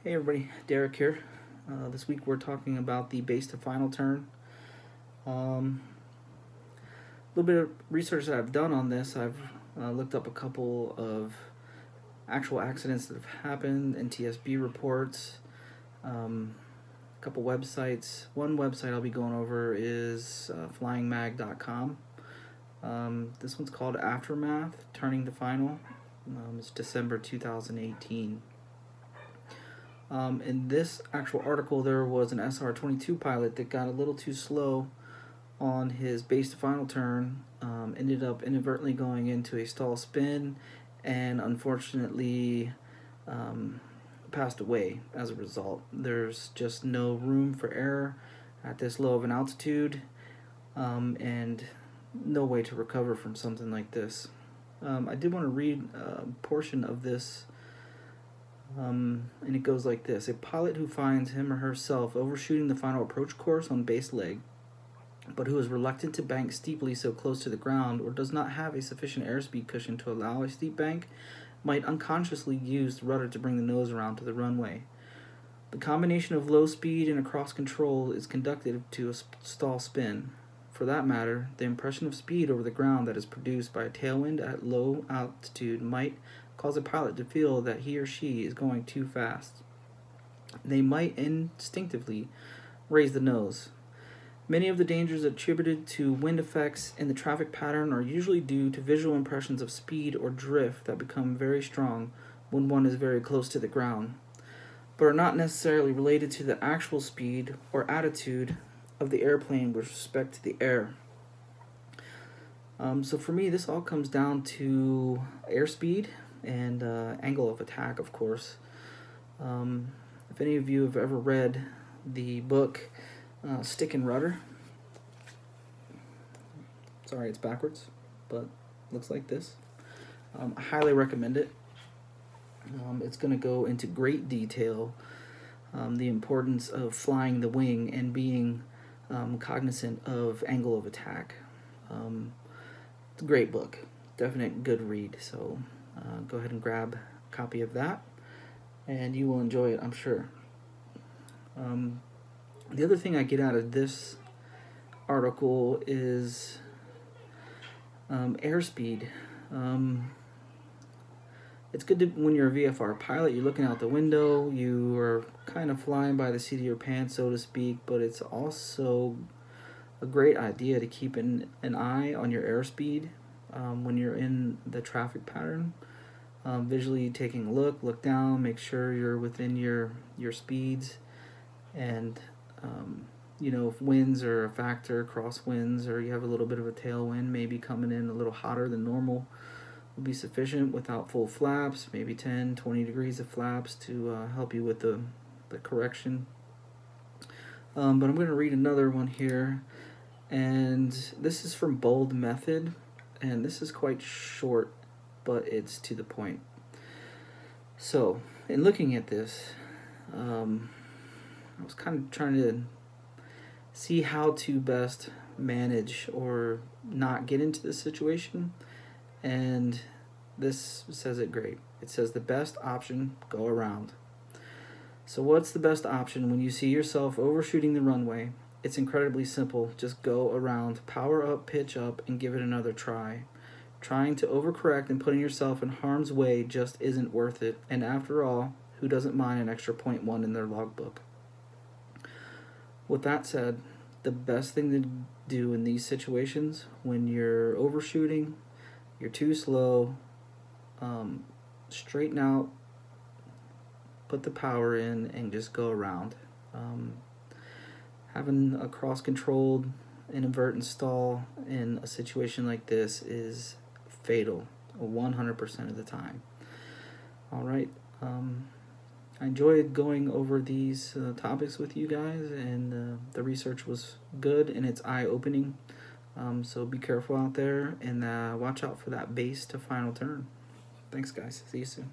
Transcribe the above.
Hey everybody, Derek here. This week we're talking about the base to final turn. A little bit of research that I've done on this. I've looked up a couple of actual accidents that have happened, NTSB reports, a couple websites. One website I'll be going over is flyingmag.com. This one's called Aftermath, Turning the Final. It's December 2018. In this actual article, there was an SR-22 pilot that got a little too slow on his base to final turn, ended up inadvertently going into a stall spin, and unfortunately passed away as a result. There's just no room for error at this low of an altitude, and no way to recover from something like this. I did want to read a portion of this. And it goes like this. A pilot who finds him or herself overshooting the final approach course on base leg, but who is reluctant to bank steeply so close to the ground or does not have a sufficient airspeed cushion to allow a steep bank, might unconsciously use the rudder to bring the nose around to the runway. The combination of low speed and a cross control is conductive to a stall spin. For that matter, the impression of speed over the ground that is produced by a tailwind at low altitude might cause a pilot to feel that he or she is going too fast. They might instinctively raise the nose. Many of the dangers attributed to wind effects in the traffic pattern are usually due to visual impressions of speed or drift that become very strong when one is very close to the ground, but are not necessarily related to the actual speed or attitude of the airplane with respect to the air. So for me, this all comes down to airspeed and angle of attack, of course. If any of you have ever read the book Stick and Rudder, sorry it's backwards, but looks like this. I highly recommend it. It's going to go into great detail the importance of flying the wing and being cognizant of angle of attack. It's a great book, definite good read, so go ahead and grab a copy of that and you will enjoy it, I'm sure. The other thing I get out of this article is airspeed. It's good to, when you're a VFR pilot, you're looking out the window, you are kind of flying by the seat of your pants, so to speak, but it's also a great idea to keep an eye on your airspeed when you're in the traffic pattern. Visually taking a look down, make sure you're within your speeds, and if winds are a factor, crosswinds, or you have a little bit of a tailwind, maybe coming in a little hotter than normal will be sufficient without full flaps, maybe 10-20 degrees of flaps to help you with the correction. But I'm going to read another one here, and this is from Bold Method, and this is quite short, but it's to the point. So, in looking at this, I was kind of trying to see how to best manage or not get into this situation, and this says it great. It says the best option, go around. So what's the best option when you see yourself overshooting the runway? It's incredibly simple. Just go around, power up, pitch up, and give it another try. Trying to overcorrect and putting yourself in harm's way just isn't worth it, and after all, who doesn't mind an extra 0.1 in their logbook? With that said, the best thing to do in these situations, when you're overshooting, you're too slow, straighten out, put the power in, and just go around. Having a cross-controlled inadvertent stall in a situation like this is fatal 100% of the time. Alright, I enjoyed going over these topics with you guys, and the research was good and it's eye-opening. So be careful out there and watch out for that base to final turn. Thanks guys, see you soon.